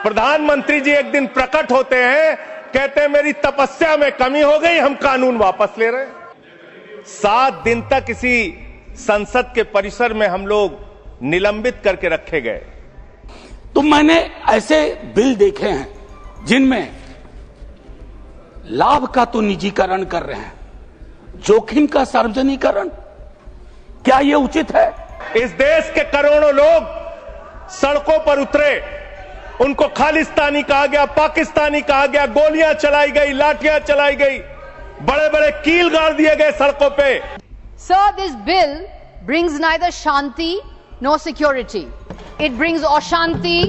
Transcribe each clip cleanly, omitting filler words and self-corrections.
प्रधानमंत्री जी एक दिन प्रकट होते हैं, कहते हैं मेरी तपस्या में कमी हो गई, हम कानून वापस ले रहे हैं। 7 दिन तक इसी संसद के परिसर में हम लोग निलंबित करके रखे गए। तो मैंने ऐसे बिल देखे हैं जिनमें लाभ का तो निजीकरण कर रहे हैं, जोखिम का सार्वजनिकरण। क्या यह उचित है? इस देश के करोड़ों लोग सड़कों पर उतरे, उनको खालिस्तानी कहा गया, पाकिस्तानी कहा गया, गोलियां चलाई गई, लाठियां चलाई गई, बड़े बड़े कील गाड़ दिए गए सड़कों पे। Sir, this bill brings neither shanti nor security. It brings ashanti,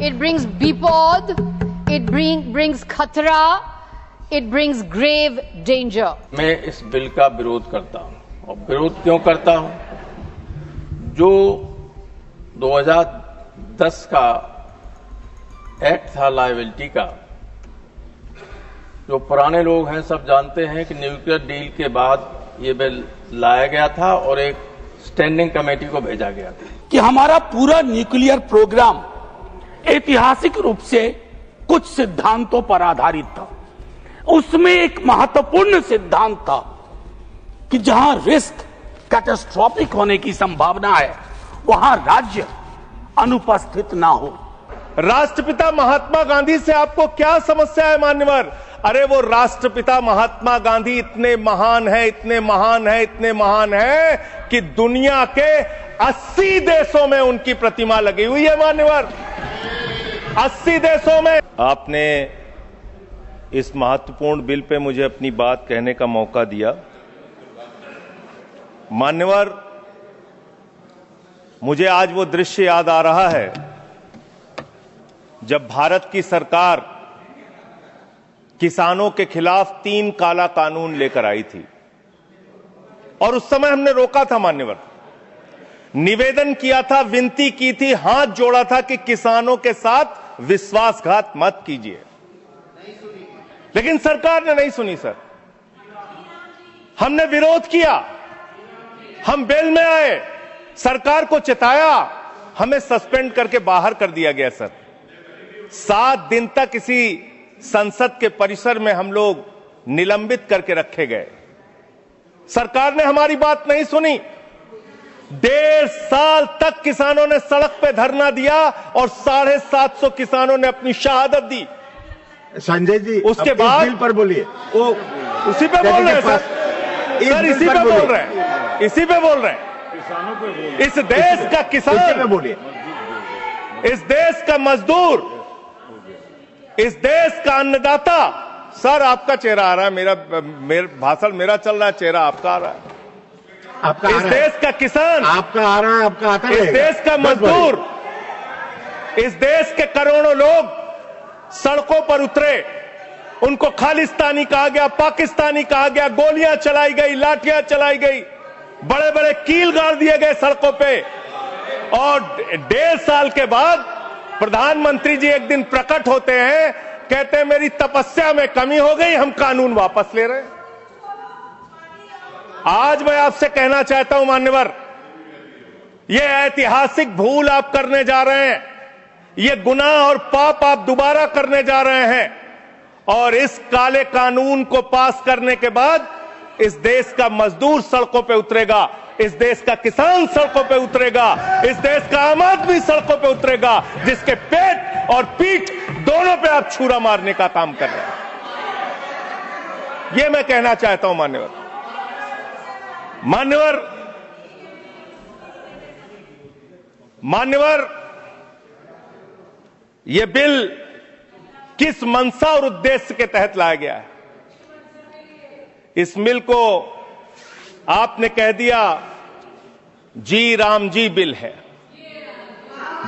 it brings bipod, it brings khatra, it brings grave danger. मैं इस बिल का विरोध करता हूं। और विरोध क्यों करता हूं? जो 2010 का एक्ट था लायबिलिटी का, जो पुराने लोग हैं सब जानते हैं कि न्यूक्लियर डील के बाद ये बिल लाया गया था और एक स्टैंडिंग कमेटी को भेजा गया था कि हमारा पूरा न्यूक्लियर प्रोग्राम ऐतिहासिक रूप से कुछ सिद्धांतों पर आधारित था। उसमें एक महत्वपूर्ण सिद्धांत था कि जहां रिस्क कैटास्ट्रोफिक होने की संभावना है, वहां राज्य अनुपस्थित ना हो। राष्ट्रपिता महात्मा गांधी से आपको क्या समस्या है मान्यवर? अरे वो राष्ट्रपिता महात्मा गांधी इतने महान है, इतने महान है, इतने महान है कि दुनिया के 80 देशों में उनकी प्रतिमा लगी हुई है मान्यवर। 80 देशों में। आपने इस महत्वपूर्ण बिल पे मुझे अपनी बात कहने का मौका दिया। मान्यवर, मुझे आज वो दृश्य याद आ रहा है जब भारत की सरकार किसानों के खिलाफ 3 काला कानून लेकर आई थी, और उस समय हमने रोका था मान्यवर, निवेदन किया था, विनती की थी, हाथ जोड़ा था कि किसानों के साथ विश्वासघात मत कीजिए। लेकिन सरकार ने नहीं सुनी सर। हमने विरोध किया, हम बेल में आए, सरकार को चिताया, हमें सस्पेंड करके बाहर कर दिया गया सर। 7 दिन तक इसी संसद के परिसर में हम लोग निलंबित करके रखे गए। सरकार ने हमारी बात नहीं सुनी। 1.5 साल तक किसानों ने सड़क पे धरना दिया और 750 किसानों ने अपनी शहादत दी। संजय जी, उसके बाद बिल पर बोलिए। वो उसी पे बोल रहे हैं सर, इसी पे बोल रहे हैं, इसी पे बोल रहे हैं। इस देश का किसान बोलिए, इस देश का मजदूर, इस देश का अन्नदाता। सर आपका चेहरा आ रहा है, मेरा भाषण मेरा चल रहा है, चेहरा आपका आ रहा है। आपका इस देश का किसान, आपका आ रहा है, आपका आता है। इस देश का मजदूर, इस देश के करोड़ों लोग सड़कों पर उतरे, उनको खालिस्तानी कहा गया, पाकिस्तानी कहा गया, गोलियां चलाई गई, लाठियां चलाई गई, बड़े बड़े कील गाड़ दिए गए सड़कों पे। और 1.5 साल के बाद प्रधानमंत्री जी एक दिन प्रकट होते हैं, कहते हैं मेरी तपस्या में कमी हो गई, हम कानून वापस ले रहे हैं। आज मैं आपसे कहना चाहता हूं मान्यवर, यह ऐतिहासिक भूल आप करने जा रहे हैं, यह गुनाह और पाप आप दोबारा करने जा रहे हैं। और इस काले कानून को पास करने के बाद इस देश का मजदूर सड़कों पे उतरेगा, इस देश का किसान सड़कों पे उतरेगा, इस देश का आम आदमी सड़कों पे उतरेगा, जिसके पेट और पीठ दोनों पे आप छुरा मारने का काम कर रहे हैं। यह मैं कहना चाहता हूं मान्यवर। मान्यवर, यह बिल किस मंशा और उद्देश्य के तहत लाया गया है? इस बिल को आपने कह दिया जी राम जी बिल है,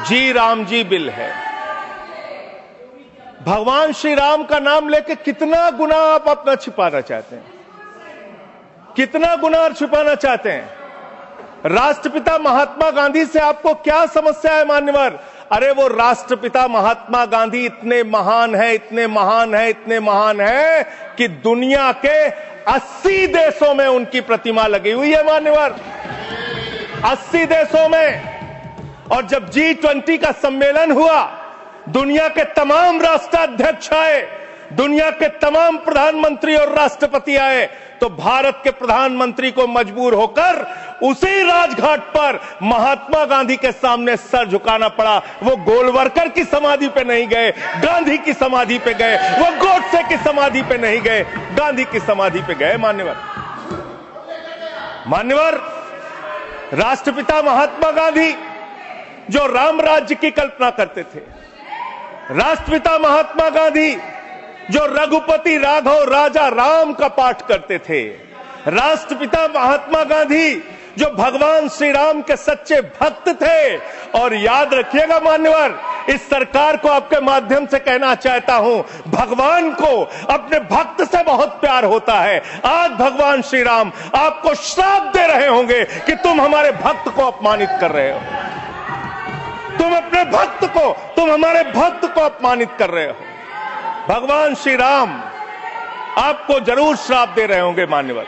जी राम जी बिल है। भगवान श्री राम का नाम लेके कितना गुनाह आप अपना छिपाना चाहते हैं, कितना गुनाह छिपाना चाहते हैं? राष्ट्रपिता महात्मा गांधी से आपको क्या समस्या है मान्यवर? अरे वो राष्ट्रपिता महात्मा गांधी इतने महान है, इतने महान है, इतने महान है कि दुनिया के 80 देशों में उनकी प्रतिमा लगी हुई है मान्यवर। 80 देशों में। और जब G20 का सम्मेलन हुआ दुनिया के तमाम राष्ट्राध्यक्ष आए, दुनिया के तमाम प्रधानमंत्री और राष्ट्रपति आए, तो भारत के प्रधानमंत्री को मजबूर होकर उसी राजघाट पर महात्मा गांधी के सामने सर झुकाना पड़ा। वो गोलवरकर की समाधि पे नहीं गए, गांधी की समाधि पे गए। वो गोडसे की समाधि पे नहीं गए, गांधी की समाधि पे गए। मान्यवर, राष्ट्रपिता महात्मा गांधी जो राम राज्य की कल्पना करते थे, राष्ट्रपिता महात्मा गांधी जो रघुपति राघव राजा राम का पाठ करते थे, राष्ट्रपिता महात्मा गांधी जो भगवान श्री राम के सच्चे भक्त थे। और याद रखिएगा मान्यवर, इस सरकार को आपके माध्यम से कहना चाहता हूं, भगवान को अपने भक्त से बहुत प्यार होता है। आज भगवान श्री राम आपको श्राप दे रहे होंगे कि तुम हमारे भक्त को अपमानित कर रहे हो, तुम अपने भक्त को, तुम हमारे भक्त को अपमानित कर रहे हो। भगवान श्री राम आपको जरूर श्राप दे रहे होंगे मान्यवर,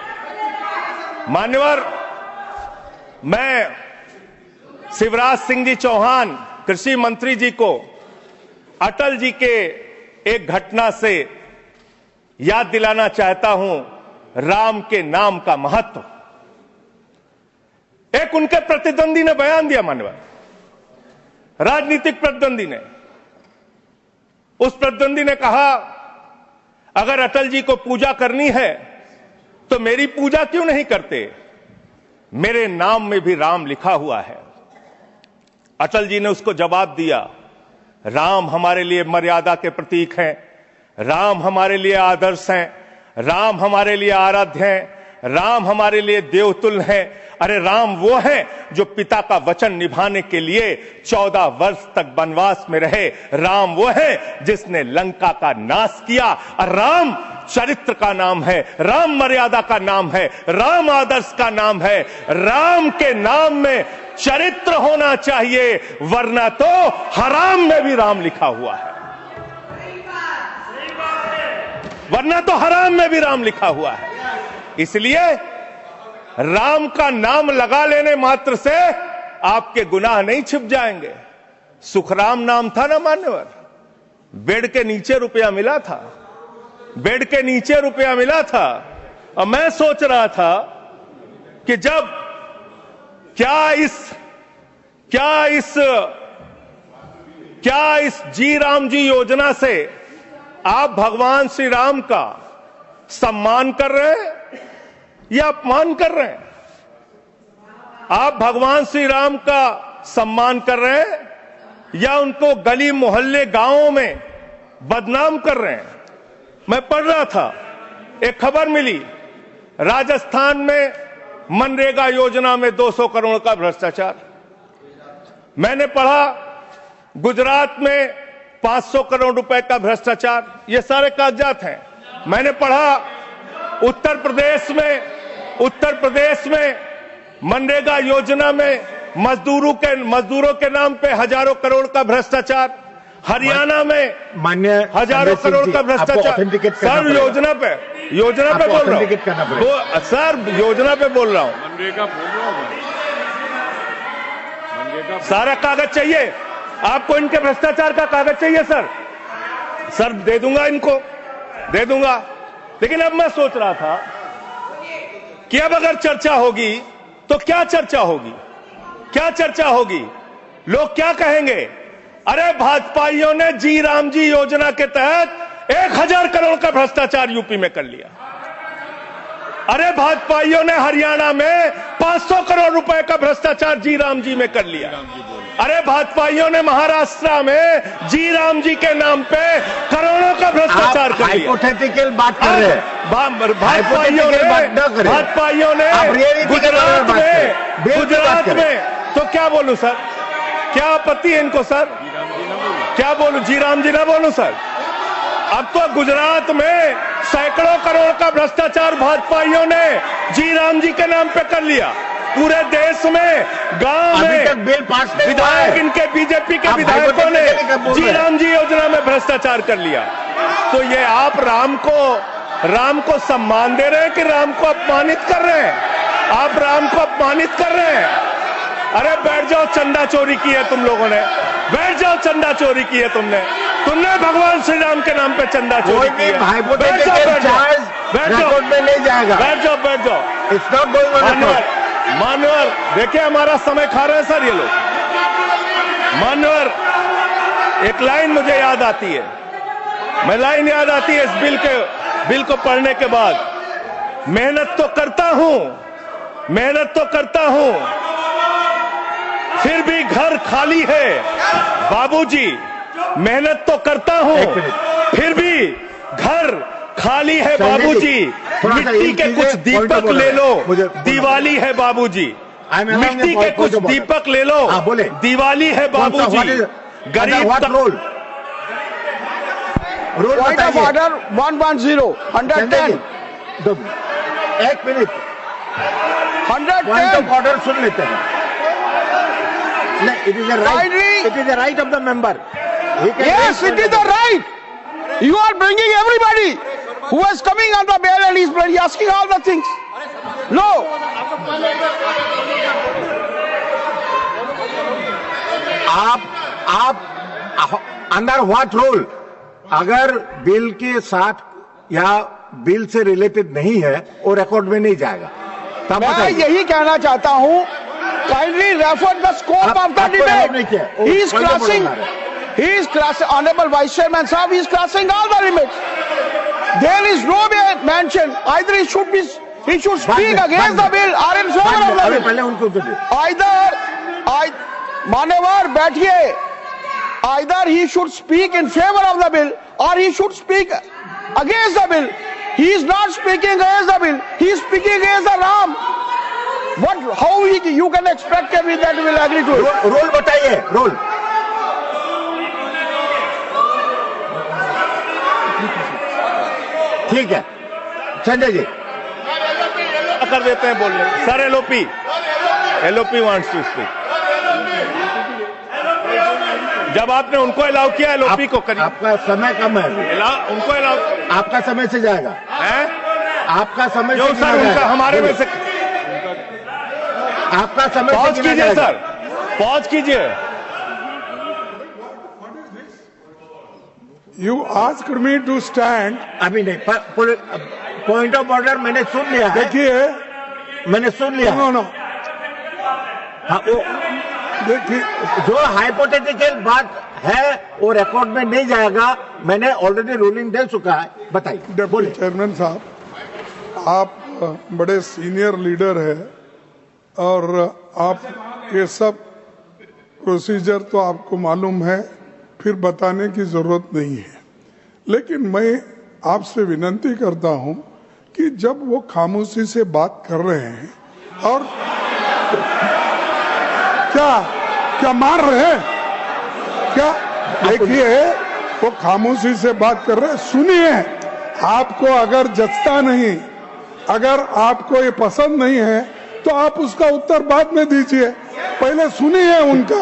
मैं शिवराज सिंह जी चौहान कृषि मंत्री जी को अटल जी के एक घटना से याद दिलाना चाहता हूं, राम के नाम का महत्व। एक उनके प्रतिद्वंदी ने बयान दिया मान्यवर, राजनीतिक प्रतिद्वंदी ने, उस प्रतिद्वंदी ने कहा अगर अटल जी को पूजा करनी है तो मेरी पूजा क्यों नहीं करते, मेरे नाम में भी राम लिखा हुआ है। अटल जी ने उसको जवाब दिया, राम हमारे लिए मर्यादा के प्रतीक हैं, राम हमारे लिए आदर्श हैं, राम हमारे लिए आराध्य हैं, राम हमारे लिए देवतुल्य हैं। अरे राम वो हैं जो पिता का वचन निभाने के लिए 14 वर्ष तक वनवास में रहे। राम वो है जिसने लंका का नाश किया। और राम चरित्र का नाम है, राम मर्यादा का नाम है, राम आदर्श का नाम है। राम के नाम में चरित्र होना चाहिए, वरना तो हराम में भी राम लिखा हुआ है, वरना तो हराम में भी राम लिखा हुआ है। इसलिए राम का नाम लगा लेने मात्र से आपके गुनाह नहीं छिप जाएंगे। सुखराम नाम था ना मान्यवर, बेड के नीचे रुपया मिला था, बेड के नीचे रुपया मिला था। और मैं सोच रहा था कि जब क्या इस जी राम जी योजना से आप भगवान श्री राम का सम्मान कर रहे हैं या अपमान कर रहे हैं? आप भगवान श्री राम का सम्मान कर रहे हैं या उनको गली मोहल्ले गांवों में बदनाम कर रहे हैं? मैं पढ़ रहा था, एक खबर मिली, राजस्थान में मनरेगा योजना में 200 करोड़ का भ्रष्टाचार। मैंने पढ़ा गुजरात में 500 करोड़ रुपए का भ्रष्टाचार। ये सारे कागजात हैं। मैंने पढ़ा उत्तर प्रदेश में मनरेगा योजना में मजदूरों के नाम पे हजारों करोड़ का भ्रष्टाचार। हरियाणा में मान्य हजारों करोड़ का भ्रष्टाचार। सर योजना पे बोल रहा हूँ, सर योजना पे बोल रहा हूँ। सारा कागज चाहिए आपको, इनके भ्रष्टाचार का कागज चाहिए सर दे दूंगा, इनको दे दूंगा। लेकिन अब मैं सोच रहा था कि अब अगर चर्चा होगी तो क्या चर्चा होगी, लोग क्या कहेंगे? अरे भाजपाइयों ने जी राम जी योजना के तहत 1000 करोड़ का भ्रष्टाचार यूपी में कर लिया। अरे भाजपाइयों ने हरियाणा में 500 करोड़ रुपए का भ्रष्टाचार जी राम जी में कर लिया। अरे भाजपाइयों ने महाराष्ट्र में जी राम जी के नाम पे करोड़ों का भ्रष्टाचार कर लिया। हाइपोथेटिकल बात कर रहे हैं। भाजपाइयों ने गुजरात में तो क्या बोलूं सर, क्या आपत्ति है इनको सर? क्या बोलूं, जी राम जी ना बोलूं सर? अब तो गुजरात में सैकड़ों करोड़ का भ्रष्टाचार भाजपाइयों ने जी राम जी के नाम पे कर लिया। पूरे देश में गांव में बिल पास विधायक, इनके बीजेपी के विधायकों ने जी राम जी योजना में भ्रष्टाचार कर लिया। तो ये आप राम को सम्मान दे रहे हैं कि राम को अपमानित कर रहे हैं? आप राम को अपमानित कर रहे हैं। अरे बैठ जाओ, चंदा चोरी की है तुम लोगों ने। बैठ जाओ, चंदा चोरी की है तुमने भगवान श्री राम के नाम पे चंदा चोरी की है। बैठ जाओ, रिकॉर्ड में नहीं जाएगा। बैठ जाओ। It's not going on. मान्यवर देखिए हमारा समय खा रहे हैं सर ये लोग। मान्यवर एक लाइन मुझे याद आती है, लाइन याद आती है इस बिल को पढ़ने के बाद। मेहनत तो करता हूं फिर भी घर खाली है बाबूजी। मेहनत तो करता हूं फिर भी घर खाली है बाबूजी। मिट्टी के कुछ दीपक ले लो, दिवाली है बाबूजी। मिट्टी के कुछ दीपक ले लो, दिवाली है बाबूजी। गरीब रोल पॉइंट ऑफ ऑर्डर 110 110। एक मिनट, 110 पॉइंट ऑफ ऑर्डर सुन लेते हैं। It is the right of the member. Yes, it is the right. You are bringing everybody who is coming on the bail and he's asking all the things. No. आप under what rule? अगर bill के साथ या bill से related नहीं है वो record में नहीं जाएगा। मैं यही कहना चाहता हूं, kindly refer the scope of the debate. He is crossing Honorable Vice Chairman Sahab, he is crossing all the limits. There is no mention either he should speak against the bill or in favor of the bill. पहले उनको दे। मान्यवर बैठिए, either he should speak in favor of the bill or he should speak against the bill. He is not speaking against the bill, he is speaking against the Ram. How you can expect every that will agree to it? Role बताइए, role. ठीक है संजय जी कर देते हैं बोलने। Sir LOP wants to speak. जब आपने उनको अलाउ किया एलओपी को करिए। आपका समय कम है, उनको अलाउ। आपका समय से जाएगा है? आपका समय जो सर उनका हमारे में से आपका समय पॉज कीजिए सर, पॉज कीजिए। You asked me to stand. अभी नहीं, पॉइंट ऑफ ऑर्डर मैंने सुन लिया है। देखिए मैंने सुन लिया। नो हाँ, वो देखिए जो हाइपोथेटिकल बात है वो रिकॉर्ड में नहीं जाएगा। मैंने ऑलरेडी रूलिंग दे चुका है। बताइए। डिप्टी चेयरमैन साहब, आप बड़े सीनियर लीडर है और आप ये सब प्रोसीजर तो आपको मालूम है, फिर बताने की जरूरत नहीं है। लेकिन मैं आपसे विनती करता हूं कि जब वो खामोशी से बात कर रहे हैं और क्या मार रहे हैं क्या? देखिए वो खामोशी से बात कर रहे हैं, सुनिए। आपको अगर जचता नहीं, अगर आपको ये पसंद नहीं है तो आप उसका उत्तर बाद में दीजिए। पहले सुनिए उनका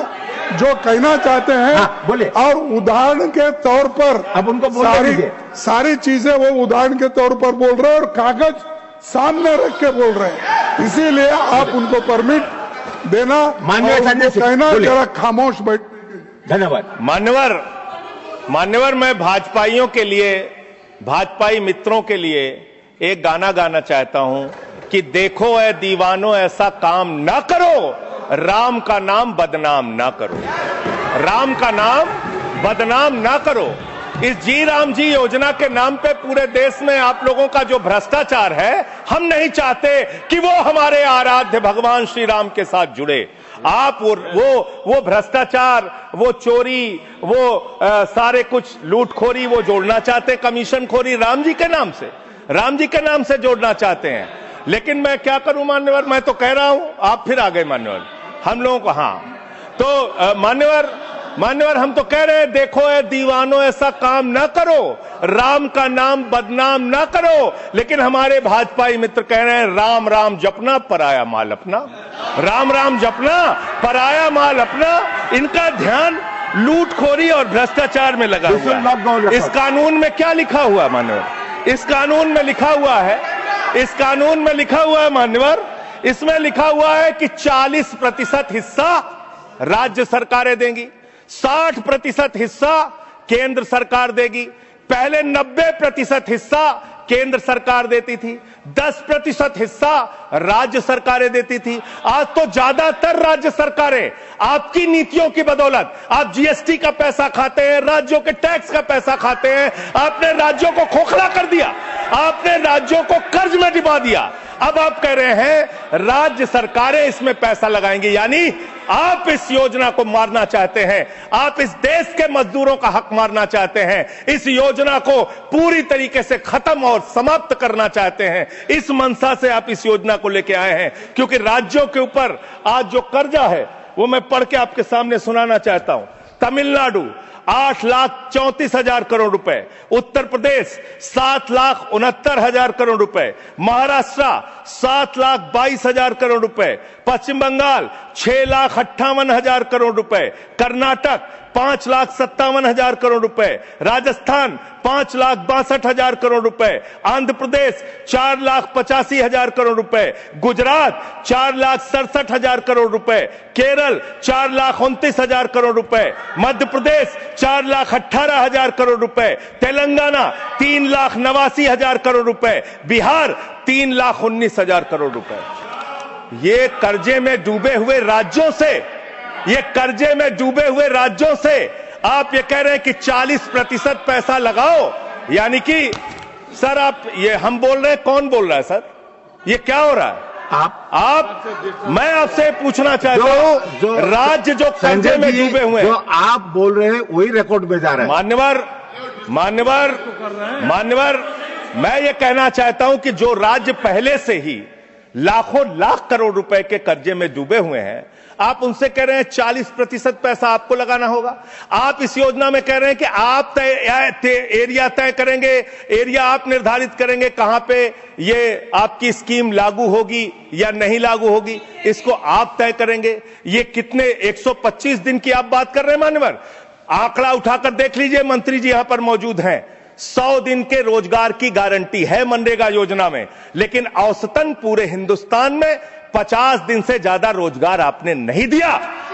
जो कहना चाहते हैं। हाँ, बोले। और उदाहरण के तौर पर अब उनको सारी चीजें वो उदाहरण के तौर पर बोल रहे हैं और कागज सामने रख के बोल रहे हैं। इसीलिए आप उनको परमिट देना, कहना जरा खामोश बैठ। धन्यवाद। मान्यवर मैं भाजपाइयों के लिए, भाजपाई मित्रों के लिए एक गाना गाना चाहता हूं कि देखो ऐ दीवानों ऐसा काम ना करो, राम का नाम बदनाम ना करो। राम का नाम बदनाम ना करो। इस जी राम जी योजना के नाम पे पूरे देश में आप लोगों का जो भ्रष्टाचार है, हम नहीं चाहते कि वो हमारे आराध्य भगवान श्री राम के साथ जुड़े। आप वो भ्रष्टाचार, वो चोरी, वो सारे कुछ लूटखोरी वो जोड़ना चाहते, कमीशन खोरी राम जी के नाम से जोड़ना चाहते हैं। लेकिन मैं क्या करूं मान्यवर, मैं तो कह रहा हूं, आप फिर आ गए मान्यवर। हम लोगों को हाँ तो मान्यवर हम तो कह रहे हैं देखो ऐ दीवानों ऐसा काम ना करो, राम का नाम बदनाम ना करो। लेकिन हमारे भाजपाई मित्र कह रहे हैं राम राम जपना पराया माल अपना, राम राम जपना पराया माल अपना। इनका ध्यान लूटखोरी और भ्रष्टाचार में लगा हुआ है। इस कानून में क्या लिखा हुआ मान्यवर? इस कानून में लिखा हुआ है मान्यवर, इसमें लिखा हुआ है कि 40% हिस्सा राज्य सरकारें देंगी, 60% हिस्सा केंद्र सरकार देगी। पहले 90% हिस्सा केंद्र सरकार देती थी, 10% हिस्सा राज्य सरकारें देती थी। आज तो ज्यादातर राज्य सरकारें आपकी नीतियों की बदौलत, आप जीएसटी का पैसा खाते हैं, राज्यों के टैक्स का पैसा खाते हैं, आपने राज्यों को खोखला कर दिया, आपने राज्यों को कर्ज में डुबा दिया। अब आप कह रहे हैं राज्य सरकारें इसमें पैसा लगाएंगी, यानी आप इस योजना को मारना चाहते हैं, आप इस देश के मजदूरों का हक मारना चाहते हैं, इस योजना को पूरी तरीके से खत्म और समाप्त करना चाहते हैं। इस मंशा से आप इस योजना को लेके आए हैं, क्योंकि राज्यों के ऊपर आज जो कर्जा है वो मैं पढ़ के आपके सामने सुनाना चाहता हूं। तमिलनाडु 8,34,000 करोड़ रुपए, उत्तर प्रदेश 7,69,000 करोड़ रुपए, महाराष्ट्र 7,22,000 करोड़ रुपए, पश्चिम बंगाल 6,58,000 करोड़ रुपए, कर्नाटक 5,57,000 करोड़ रुपए, राजस्थान 5,62,000 करोड़ रुपए, आंध्र प्रदेश 4,85,000 करोड़ रुपए, गुजरात 4,67,000 करोड़ रुपए, केरल 4,29,000 करोड़ रुपए, मध्य प्रदेश 4,18,000 करोड़ रुपए, तेलंगाना 3,89,000 करोड़ रुपए, बिहार 3,19,000 करोड़ रुपए। ये कर्जे में डूबे हुए राज्यों से, ये कर्जे में डूबे हुए राज्यों से आप ये कह रहे हैं कि 40% पैसा लगाओ, यानी कि सर आप ये हम बोल रहे हैं, कौन बोल रहा है सर? ये क्या हो रहा है? मैं आपसे पूछना चाहता हूं, राज्य जो कर्जे में डूबे हुए हैं, जो आप बोल रहे हैं वही रिकॉर्ड में जा रहा है। मान्यवर, मैं ये कहना चाहता हूं कि जो राज्य पहले से ही लाखों लाख करोड़ रुपए के कर्जे में डूबे हुए हैं, आप उनसे कह रहे हैं 40% पैसा आपको लगाना होगा। आप इस योजना में कह रहे हैं कि आप एरिया तय करेंगे, एरिया आप निर्धारित करेंगे कहां पे ये आपकी स्कीम लागू होगी या नहीं लागू होगी, इसको आप तय करेंगे। ये कितने 125 दिन की आप बात कर रहे हैं मान्यवर? आंकड़ा उठाकर देख लीजिए, मंत्री जी यहां पर मौजूद हैं। 100 दिन के रोजगार की गारंटी है मनरेगा योजना में, लेकिन औसतन पूरे हिंदुस्तान में 50 दिन से ज्यादा रोजगार आपने नहीं दिया।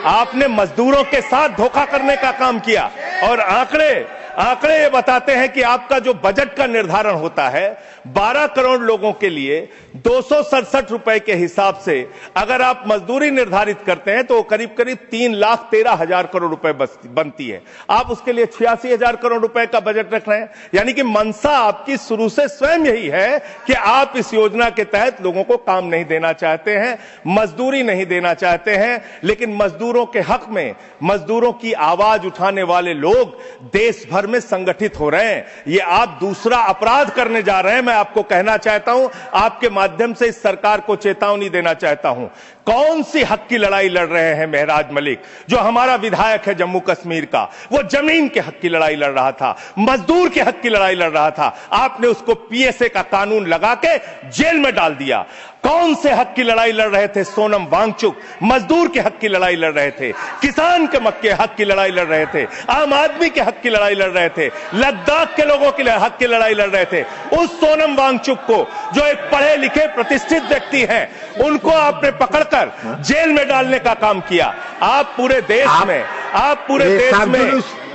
आपने मजदूरों के साथ धोखा करने का काम किया। और आंकड़े ये बताते हैं कि आपका जो बजट का निर्धारण होता है 12 करोड़ लोगों के लिए 267 रुपए के हिसाब से अगर आप मजदूरी निर्धारित करते हैं तो करीब करीब 3,13,000 करोड़ रुपए बनती है। आप उसके लिए 86,000 करोड़ रुपए का बजट रख रहे हैं, यानी कि मंशा आपकी शुरू से स्वयं यही है कि आप इस योजना के तहत लोगों को काम नहीं देना चाहते हैं, मजदूरी नहीं देना चाहते हैं। लेकिन मजदूरों के हक में, मजदूरों की आवाज उठाने वाले लोग देश भर में संगठित हो रहे हैं। ये आप दूसरा अपराध करने जा रहे हैं। मैं आपको कहना चाहता हूं, आपके माध्यम से इस सरकार को चेतावनी देना चाहता हूं। कौन सी हक की लड़ाई लड़ रहे हैं महराज मलिक, जो हमारा विधायक है जम्मू कश्मीर का? वो जमीन के हक की लड़ाई लड़ रहा था, मजदूर के हक की लड़ाई लड़ रहा था। आपने उसको पीएसए का कानून लगा के जेल में डाल दिया। कौन से हक की लड़ाई लड़ रहे थे? सोनम वांगचुक मजदूर के हक की लड़ाई लड़ रहे थे, किसान के हक की लड़ाई लड़ रहे थे, आम आदमी के हक की लड़ाई लड़ रहे थे, लद्दाख के लोगों के हक की लड़ाई लड़ रहे थे। उस सोनम वांगचुक को, जो एक पढ़े लिखे प्रतिष्ठित व्यक्ति हैं, उनको आपने पकड़कर जेल में डालने का काम किया। आप पूरे देश में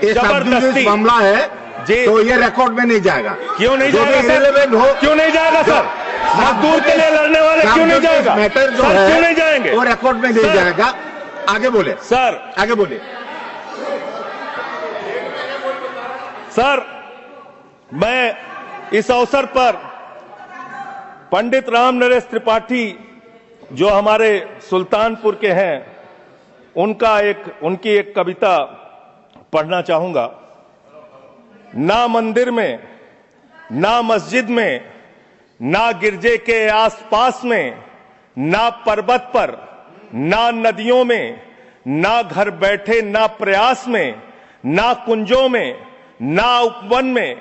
जबरदस्ती मामला है जी, तो ये रिकॉर्ड में नहीं जाएगा। क्यों नहीं जाएगा सर? क्यों नहीं जाएगा सर? मजदूर के लिए लड़ने वाले क्यों नहीं जाएगा? मैटर जो सर, है क्यों नहीं जाएंगे? वो रिकॉर्ड में नहीं जाएगा। आगे बोले सर, आगे बोले सर। मैं इस अवसर पर पंडित राम नरेश त्रिपाठी, जो हमारे सुल्तानपुर के हैं, उनकी एक कविता पढ़ना चाहूंगा। ना मंदिर में, ना मस्जिद में, ना गिरजे के आसपास में, ना पर्वत पर, ना नदियों में, ना घर बैठे, ना प्रयास में, ना कुंजों में, ना उपवन में,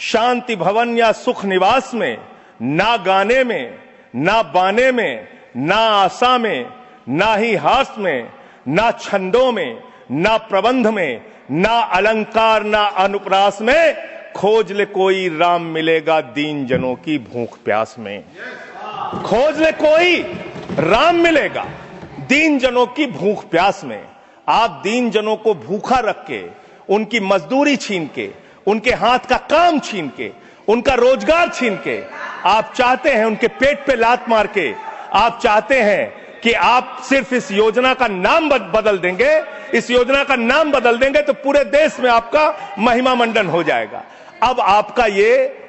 शांति भवन या सुख निवास में, ना गाने में, ना बाने में, ना आशा में, ना ही हास में, ना छंदों में, ना प्रबंध में, ना अलंकार, ना अनुप्रास में, खोज ले कोई राम मिलेगा दीन जनों की भूख प्यास में। खोज ले कोई राम मिलेगा दीन जनों की भूख प्यास में। आप दीन जनों को भूखा रख के, उनकी मजदूरी छीन के, उनके हाथ का काम छीन के, उनका रोजगार छीन के, आप चाहते हैं उनके पेट पे लात मार के, आप चाहते हैं कि आप सिर्फ इस योजना का नाम बदल देंगे, इस योजना का नाम बदल देंगे तो पूरे देश में आपका महिमा मंडन हो जाएगा। अब आपका ये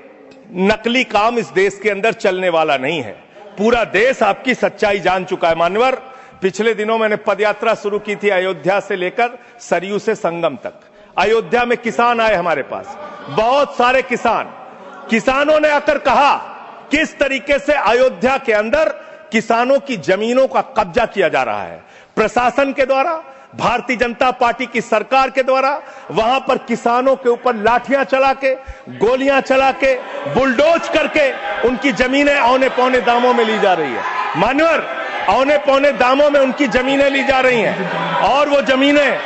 नकली काम इस देश के अंदर चलने वाला नहीं है। पूरा देश आपकी सच्चाई जान चुका है। मान्यवर, पिछले दिनों मैंने पदयात्रा शुरू की थी अयोध्या से लेकर सरयू से संगम तक। अयोध्या में किसान आए हमारे पास, बहुत सारे किसानों ने आकर कहा किस तरीके से अयोध्या के अंदर किसानों की जमीनों का कब्जा किया जा रहा है प्रशासन के द्वारा, भारतीय जनता पार्टी की सरकार के द्वारा। वहां पर किसानों के ऊपर लाठियां चला के, गोलियां चला के, बुलडोज करके उनकी जमीनें औने पौने दामों में ली जा रही है। मान्यवर, औने पौने दामों में उनकी जमीनें ली जा रही हैं। और वो जमीनें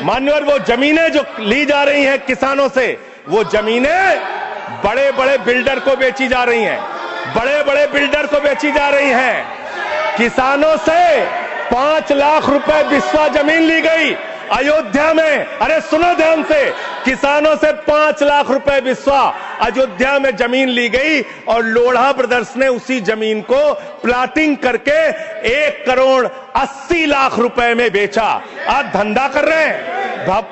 मान्यवर वो जमीनें जो ली जा रही हैं किसानों से, वो जमीनें बड़े बड़े बिल्डर को बेची जा रही हैं, किसानों से 5 लाख रुपए बिस्वा जमीन ली गई अयोध्या में। अरे सुनो ध्यान से, किसानों से 5 लाख रुपए बिस्वा अयोध्या में जमीन ली गई और लोढ़ा ब्रदर्स ने उसी जमीन को प्लाटिंग करके 1,80,00,000 रुपए में बेचा। आप धंधा कर रहे हैं,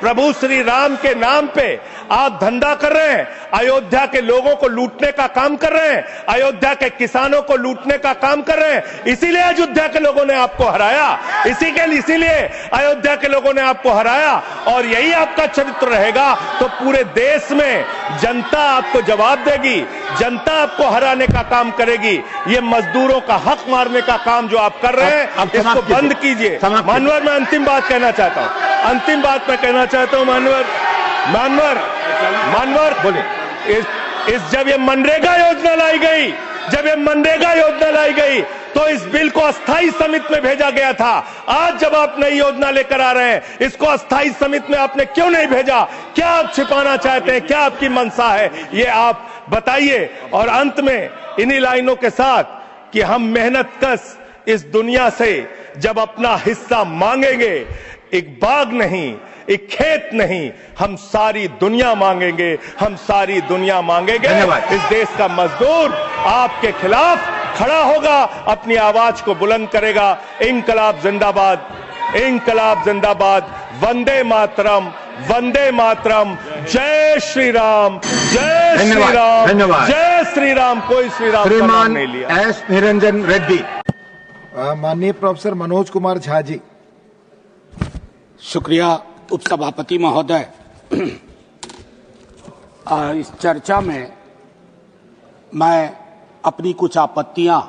प्रभु श्री राम के नाम पे आप धंधा कर रहे हैं, अयोध्या के लोगों को लूटने का काम कर रहे हैं, अयोध्या के किसानों को लूटने का काम कर रहे हैं। इसीलिए अयोध्या के लोगों ने आपको हराया, इसीलिए अयोध्या के लोगों ने आपको हराया। और यही आपका चरित्र रहेगा तो पूरे देश में जनता आपको जवाब देगी, जनता आपको हराने का काम करेगी। ये मजदूरों का हक मारने का काम जो आप कर रहे हैं, इसको बंद कीजिए। मानवर, मैं अंतिम बात कहना चाहता हूं, मानवर बोले, जब ये मनरेगा योजना लाई गई तो इस बिल को अस्थायी समिति में भेजा गया था। आज जब आप नई योजना लेकर आ रहे हैं, इसको अस्थायी समिति में आपने क्यों नहीं भेजा? क्या आप छिपाना चाहते हैं? क्या आपकी मंशा है? ये आप बताइए। और अंत में इन्हीं लाइनों के साथ कि हम मेहनतकश इस दुनिया से जब अपना हिस्सा मांगेंगे, एक बाग नहीं, एक खेत नहीं, हम सारी दुनिया मांगेंगे। इस देश का मजदूर आपके खिलाफ खड़ा होगा, अपनी आवाज को बुलंद करेगा। इंकलाब जिंदाबाद, वंदे मातरम, जय श्री राम, जय श्री राम। कोई श्री राम का नाम नहीं लिया। एस निरंजन रेड्डी। माननीय प्रोफेसर मनोज कुमार झा जी। शुक्रिया उपसभापति महोदय। इस चर्चा में मैं अपनी कुछ आपत्तियां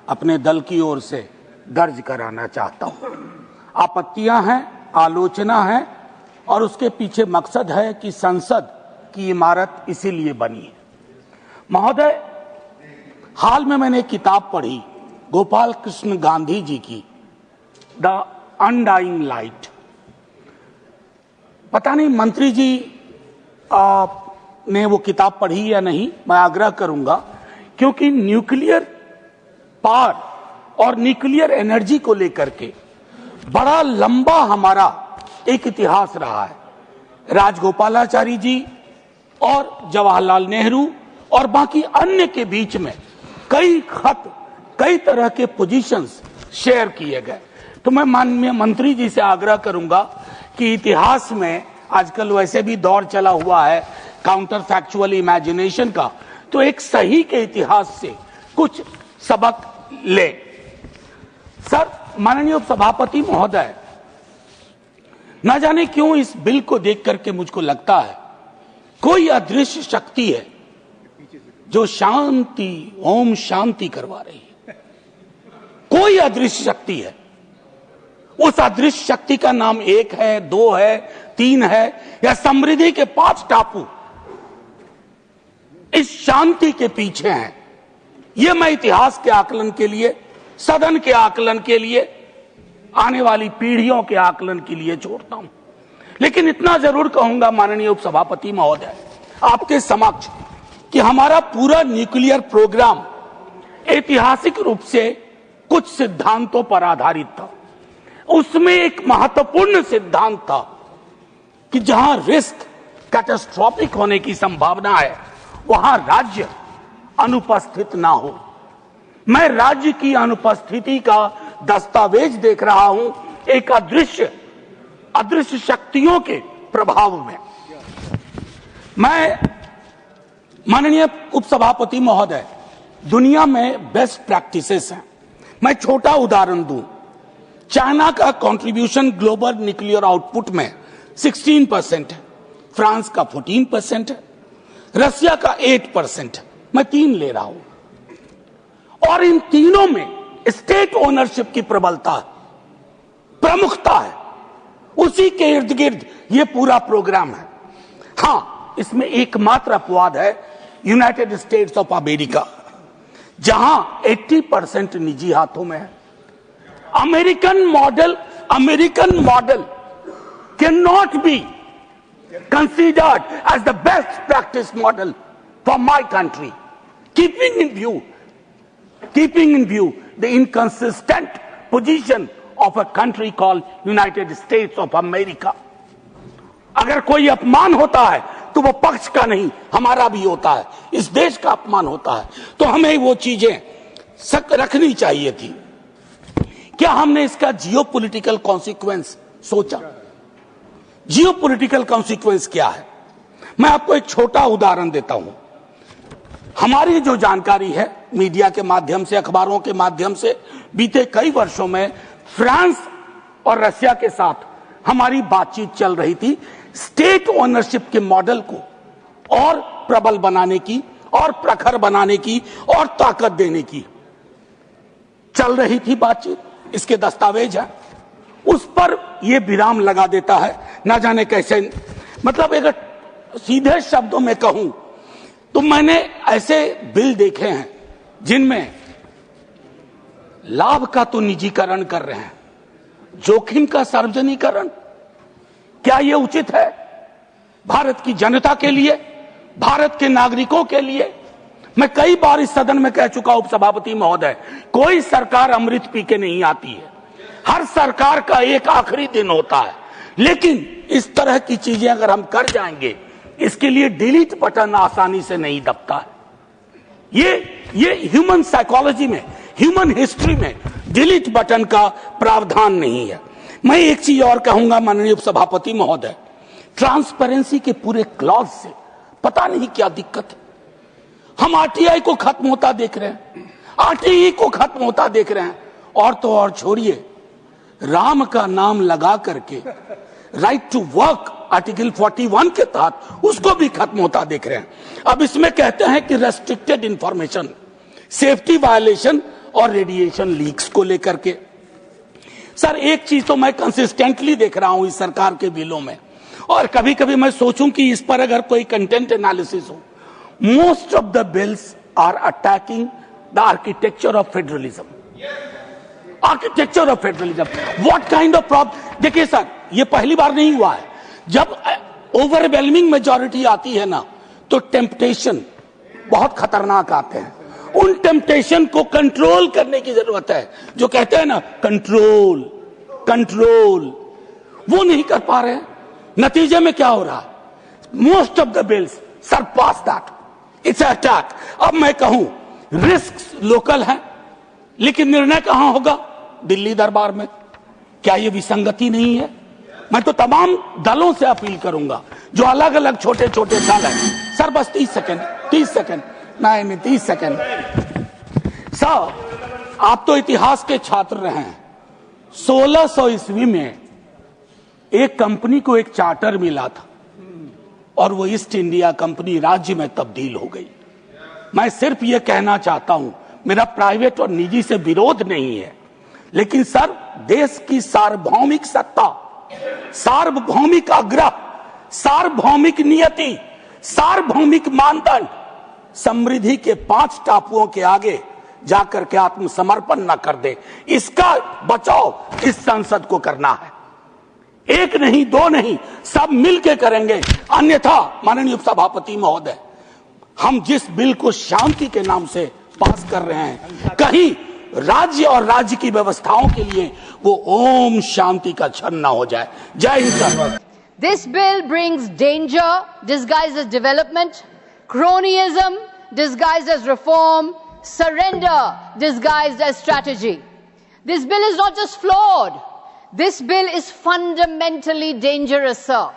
अपने दल की ओर से दर्ज कराना चाहता हूं। आपत्तियां हैं, आलोचना है और उसके पीछे मकसद है कि संसद की इमारत इसीलिए बनी है। महोदय, हाल में मैंने एक किताब पढ़ी गोपाल कृष्ण गांधी जी की, द अनडाइंग लाइट। पता नहीं मंत्री जी ने वो किताब पढ़ी या नहीं, मैं आग्रह करूंगा, क्योंकि न्यूक्लियर पावर और न्यूक्लियर एनर्जी को लेकर के बड़ा लंबा हमारा एक इतिहास रहा है। राजगोपालाचारी जी और जवाहरलाल नेहरू और बाकी अन्य के बीच में कई खत, कई तरह के पोजीशंस शेयर किए गए। तो मैं माननीय मंत्री जी से आग्रह करूंगा कि इतिहास में आजकल वैसे भी दौर चला हुआ है काउंटर फैक्चुअल इमेजिनेशन का, तो एक सही के इतिहास से कुछ सबक ले। सर, माननीय उपसभापति महोदय, न जाने क्यों इस बिल को देख करके मुझको लगता है कोई अदृश्य शक्ति है जो शांति, ओम शांति करवा रही है। कोई अदृश्य शक्ति है। उस अदृश्य शक्ति का नाम 1 है, 2 है, 3 है या समृद्धि के 5 टापू इस शांति के पीछे हैं। यह मैं इतिहास के आकलन के लिए, सदन के आकलन के लिए, आने वाली पीढ़ियों के आकलन के लिए छोड़ता हूं। लेकिन इतना जरूर कहूंगा माननीय उपसभापति महोदय आपके समक्ष कि हमारा पूरा न्यूक्लियर प्रोग्राम ऐतिहासिक रूप से कुछ सिद्धांतों पर आधारित था। उसमें एक महत्वपूर्ण सिद्धांत था कि जहां रिस्क कैटास्ट्रोफिक होने की संभावना है वहां राज्य अनुपस्थित ना हो। मैं राज्य की अनुपस्थिति का दस्तावेज देख रहा हूं एक अदृश्य शक्तियों के प्रभाव में। मैं माननीय उपसभापति महोदय, दुनिया में बेस्ट प्रैक्टिसेस हैं। मैं छोटा उदाहरण दूं, चाइना का कंट्रीब्यूशन ग्लोबल न्यूक्लियर आउटपुट में 16% है, फ्रांस का 14% है, रशिया का 8% है। मैं 3 ले रहा हूं और इन तीनों में स्टेट ओनरशिप की प्रबलता, प्रमुखता है। उसी के इर्द गिर्द ये पूरा प्रोग्राम है। हां, इसमें एकमात्र अपवाद है यूनाइटेड स्टेट्स ऑफ अमेरिका, जहां 80% निजी हाथों में है। American model can not be considered as the best practice model for my country, keeping in view the inconsistent position of a country called United States of America. अगर कोई अपमान होता है तो वो पक्ष का नहीं, हमारा भी होता है, इस देश का अपमान होता है। तो हमें वो चीजें रखनी चाहिए थी। क्या हमने इसका जियोपॉलिटिकल कॉन्सिक्वेंस सोचा? जियोपॉलिटिकल कॉन्सिक्वेंस क्या है? मैं आपको एक छोटा उदाहरण देता हूं। हमारी जो जानकारी है मीडिया के माध्यम से, अखबारों के माध्यम से, बीते कई वर्षों में फ्रांस और रशिया के साथ हमारी बातचीत चल रही थी स्टेट ओनरशिप के मॉडल को और प्रबल बनाने की और प्रखर बनाने की और ताकत देने की चल रही थी बातचीत। इसके दस्तावेज है। उस पर यह विराम लगा देता है, ना जाने कैसे। मतलब अगर सीधे शब्दों में कहूं तो मैंने ऐसे बिल देखे हैं जिनमें लाभ का तो निजीकरण कर रहे हैं, जोखिम का सार्वजनिकरण। क्या यह उचित है भारत की जनता के लिए, भारत के नागरिकों के लिए? मैं कई बार इस सदन में कह चुका उपसभापति महोदय, कोई सरकार अमृत पी के नहीं आती है। हर सरकार का एक आखिरी दिन होता है। लेकिन इस तरह की चीजें अगर हम कर जाएंगे, इसके लिए डिलीट बटन आसानी से नहीं दबता है। ये ह्यूमन साइकोलॉजी में, ह्यूमन हिस्ट्री में डिलीट बटन का प्रावधान नहीं है। मैं एक चीज और कहूंगा माननीय उपसभापति महोदय, ट्रांसपेरेंसी के पूरे क्लॉज से पता नहीं क्या दिक्कत है। हम आरटीआई को खत्म होता देख रहे हैं, आरटीई को खत्म होता देख रहे हैं, और तो और छोड़िए, राम का नाम लगा करके राइट टू वर्क आर्टिकल 41 के तहत उसको भी खत्म होता देख रहे हैं। अब इसमें कहते हैं कि रेस्ट्रिक्टेड इंफॉर्मेशन, सेफ्टी वायलेशन और रेडिएशन लीक्स को लेकर के। सर, एक चीज तो मैं कंसिस्टेंटली देख रहा हूं इस सरकार के बिलों में, और कभी कभी मैं सोचूं कि इस पर अगर कोई कंटेंट एनालिसिस हो। Most of the bills are attacking the architecture of federalism. Architecture of federalism, what kind of problem? देखिए सर, ये पहली बार नहीं हुआ है। जब ओवरवेलमिंग मेजॉरिटी आती है ना, तो टेम्पटेशन बहुत खतरनाक आते हैं। उन टेम्पटेशन को कंट्रोल करने की जरूरत है। जो कहते हैं ना कंट्रोल, वो नहीं कर पा रहे हैं। नतीजे में क्या हो रहा है? Most of the bills surpass that, it's attack. अब मैं कहूं रिस्क लोकल है, लेकिन निर्णय कहां होगा? दिल्ली दरबार में। क्या यह विसंगति नहीं है? मैं तो तमाम दलों से अपील करूंगा जो अलग अलग छोटे छोटे दल हैं। सर बस 30 सेकंड, नहीं 30 सेकंड। सर, आप तो इतिहास के छात्र रहे हैं। 1600 ईस्वी में एक कंपनी को एक चार्टर मिला था और वो ईस्ट इंडिया कंपनी राज्य में तब्दील हो गई। मैं सिर्फ ये कहना चाहता हूं, मेरा प्राइवेट और निजी से विरोध नहीं है, लेकिन सर, देश की सार्वभौमिक सत्ता, सार्वभौमिक आग्रह, सार्वभौमिक नियति, सार्वभौमिक मानदंड समृद्धि के 5 टापुओं के आगे जाकर के आत्मसमर्पण न कर दे, इसका बचाव इस संसद को करना है। एक नहीं, 2 नहीं, सब मिलकर करेंगे। अन्यथा माननीय उपसभापति महोदय, हम जिस बिल को शांति के नाम से पास कर रहे हैं, कहीं राज्य और राज्य की व्यवस्थाओं के लिए वो ओम शांति का क्षण ना हो जाए। जय Hind sir. This bill brings danger disguised as development, cronyism disguised as reform, surrender disguised as strategy. This bill is not just flawed, this bill is fundamentally dangerous, sir.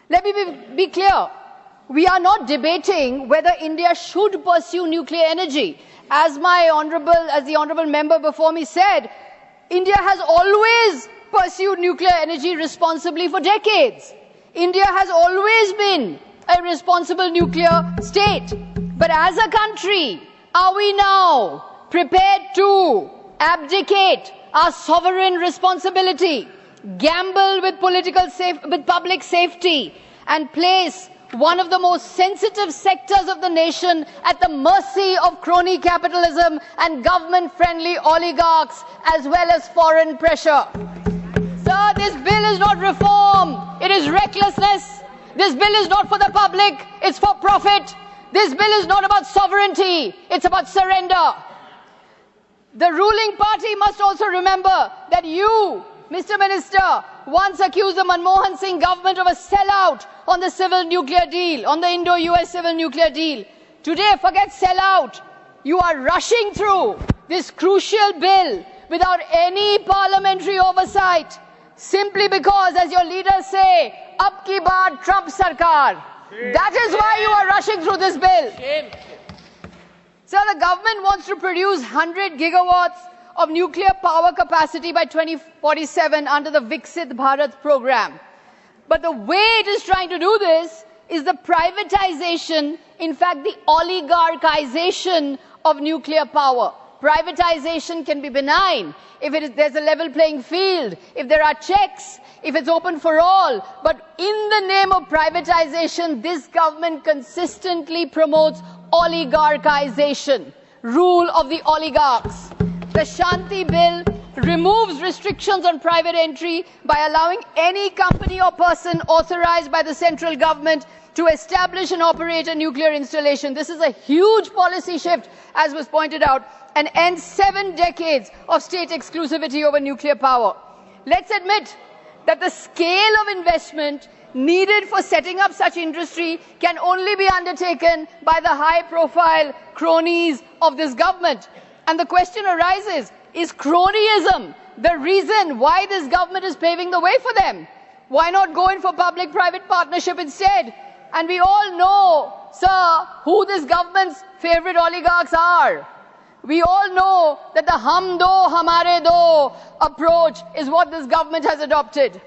Let me be clear. We are not debating whether India should pursue nuclear energy. As the honorable member before me said, India has always pursued nuclear energy responsibly for decades. India has always been a responsible nuclear state. But as a country, are we now prepared to abdicate our sovereign responsibility, gamble with public safety, and place one of the most sensitive sectors of the nation at the mercy of crony capitalism and government-friendly oligarchs as well as foreign pressure? Sir, this bill is not reform, it is recklessness. This bill is not for the public, it's for profit. This bill is not about sovereignty, it's about surrender. The ruling party must also remember that you, Mr. Minister, once accused the Manmohan Singh government of a sellout on the civil nuclear deal, on the Indo-US civil nuclear deal. Today, forget sellout. You are rushing through this crucial bill without any parliamentary oversight, simply because, as your leaders say, ab ki baar Trump Sarkar. That is why you are rushing through this bill. Sir, the government wants to produce 100 gigawatts of nuclear power capacity by 2047 under the Viksit Bharat program. But the way it is trying to do this is the privatization, in fact the oligarchization of nuclear power. Privatization can be benign if there's a level playing field, if there are checks, if it's open for all. But in the name of privatization, this government consistently promotes oligarchization, rule of the oligarchs. The Shanti Bill removes restrictions on private entry by allowing any company or person authorized by the central government to establish and operate a nuclear installation. This is a huge policy shift, as was pointed out, and ends 7 decades of state exclusivity over nuclear power. Let's admit that the scale of investment needed for setting up such industry can only be undertaken by the high-profile cronies of this government. And the question arises, is cronyism the reason why this government is paving the way for them? Why not go in for public-private partnership instead? And we all know, sir, who this government's favorite oligarchs are. We all know that the hum do, hamare do approach is what this government has adopted.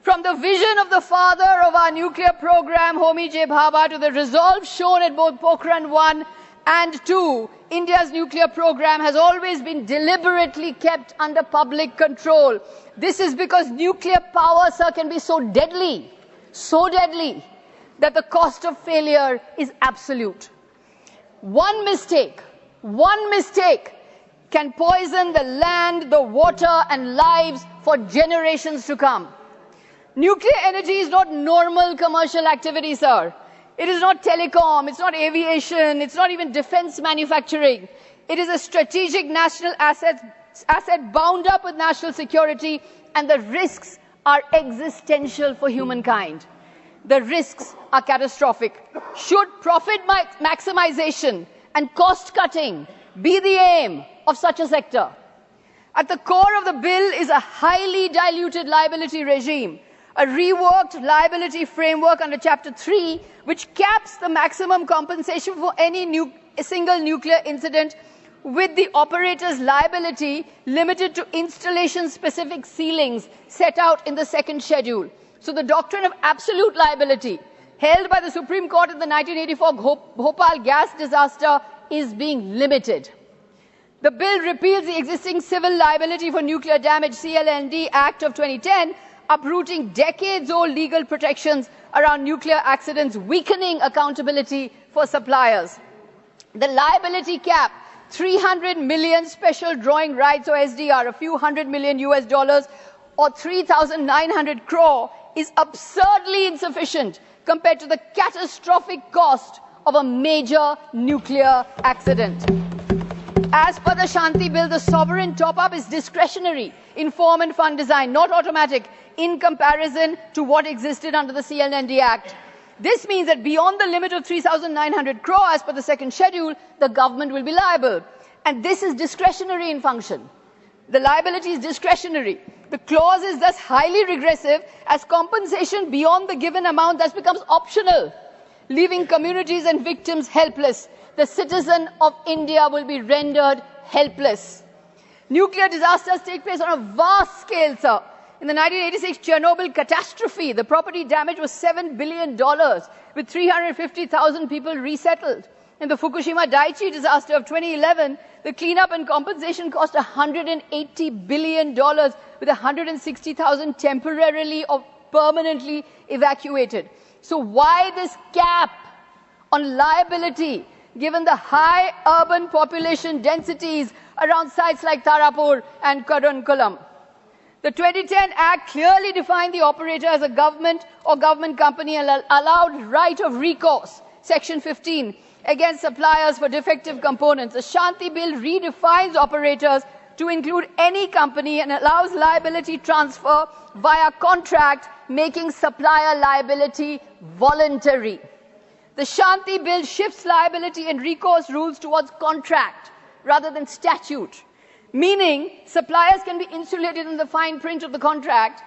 From the vision of the father of our nuclear program, Homi J. Bhabha, to the resolve shown at both Pokhran 1 and 2, India's nuclear program has always been deliberately kept under public control. This is because nuclear power, sir, can be so deadly, that the cost of failure is absolute. One mistake can poison the land, the water, and lives for generations to come. Nuclear energy is not normal commercial activity, sir. It is not telecom, it's not aviation, it's not even defense manufacturing. It is a strategic national asset bound up with national security, and the risks are existential for humankind. The risks are catastrophic. Should profit maximization and cost cutting be the aim of such a sector? At the core of the bill is a highly diluted liability regime, a reworked liability framework under Chapter 3, which caps the maximum compensation for any single nuclear incident, with the operator's liability limited to installation-specific ceilings set out in the second schedule. So the doctrine of absolute liability, held by the Supreme Court in the 1984 Bhopal gas disaster, is being limited. The bill repeals the existing Civil Liability for Nuclear Damage (CLND) Act of 2010, uprooting decades-old legal protections around nuclear accidents, weakening accountability for suppliers. The liability cap, 300 million special drawing rights or SDR, a few $100 million or 3,900 crore, is absurdly insufficient compared to the catastrophic cost of a major nuclear accident. As per the Shanti Bill, the sovereign top-up is discretionary in form and fund design, not automatic, in comparison to what existed under the CLND Act. This means that beyond the limit of 3,900 crore as per the second schedule, the government will be liable. And this is discretionary in function. The liability is discretionary. The clause is thus highly regressive as compensation beyond the given amount thus becomes optional, leaving communities and victims helpless. The citizen of India will be rendered helpless. Nuclear disasters take place on a vast scale, sir. In the 1986 Chernobyl catastrophe, the property damage was $7 billion, with 350,000 people resettled. In the Fukushima Daiichi disaster of 2011, the cleanup and compensation cost $180 billion, with 160,000 temporarily or permanently evacuated. So why this cap on liability, given the high urban population densities around sites like Tarapur and Kudankulam? The 2010 Act clearly defined the operator as a government or government company and allowed right of recourse, Section 15, against suppliers for defective components. The Shanti Bill redefines operators to include any company and allows liability transfer via contract, making supplier liability voluntary. The Shanti Bill shifts liability and recourse rules towards contract rather than statute, meaning suppliers can be insulated in the fine print of the contract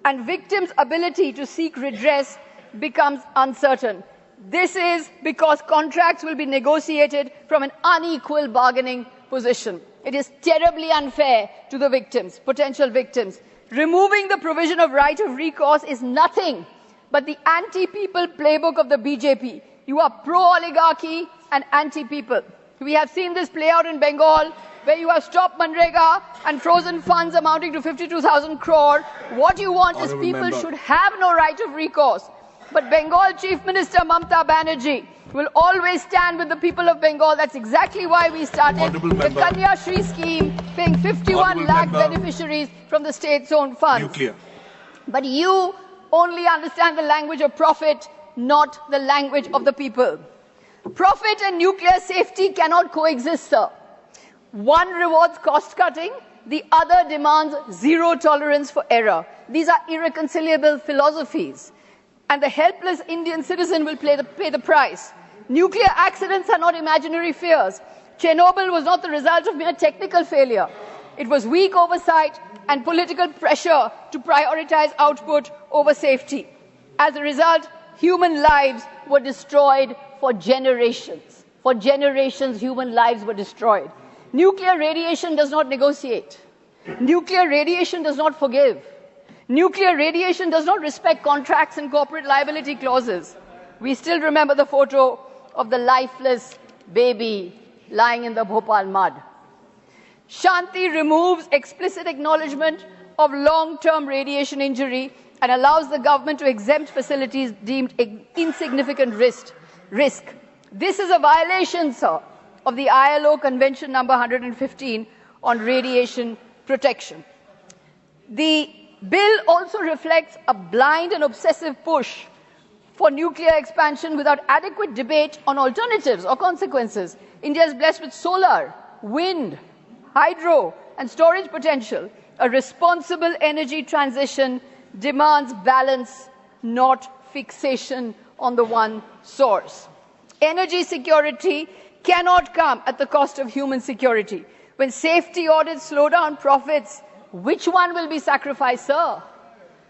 and victims' ability to seek redress becomes uncertain. This is because contracts will be negotiated from an unequal bargaining position. It is terribly unfair to the victims, potential victims. Removing the provision of right of recourse is nothing but the anti-people playbook of the BJP. You are pro-oligarchy and anti-people. We have seen this play out in Bengal, where you have stopped Manrega and frozen funds amounting to 52,000 crore. What you want is people should have no right of recourse. But Bengal Chief Minister Mamata Banerjee will always stand with the people of Bengal. That's exactly why we started the Kanya Shri scheme, paying 51 lakh beneficiaries from the state-owned funds. Nuclear. But you only understand the language of profit, not the language of the people. Profit and nuclear safety cannot coexist, sir. One rewards cost cutting, the other demands zero tolerance for error. These are irreconcilable philosophies, and the helpless Indian citizen will pay the price. Nuclear accidents are not imaginary fears. Chernobyl was not the result of mere technical failure. It was weak oversight and political pressure to prioritize output over safety. As a result, human lives were destroyed for generations. For generations, human lives were destroyed. Nuclear radiation does not negotiate. Nuclear radiation does not forgive. Nuclear radiation does not respect contracts and corporate liability clauses. We still remember the photo of the lifeless baby lying in the Bhopal mud. Shanti removes explicit acknowledgement of long-term radiation injury and allows the government to exempt facilities deemed insignificant risk. This is a violation, sir, of the ILO Convention number 115 on radiation protection. The bill also reflects a blind and obsessive push for nuclear expansion without adequate debate on alternatives or consequences. India is blessed with solar, wind, hydro, and storage potential. A responsible energy transition demands balance, not fixation on the one source. Energy security cannot come at the cost of human security. When safety audits slow down profits, which one will be sacrificed, sir?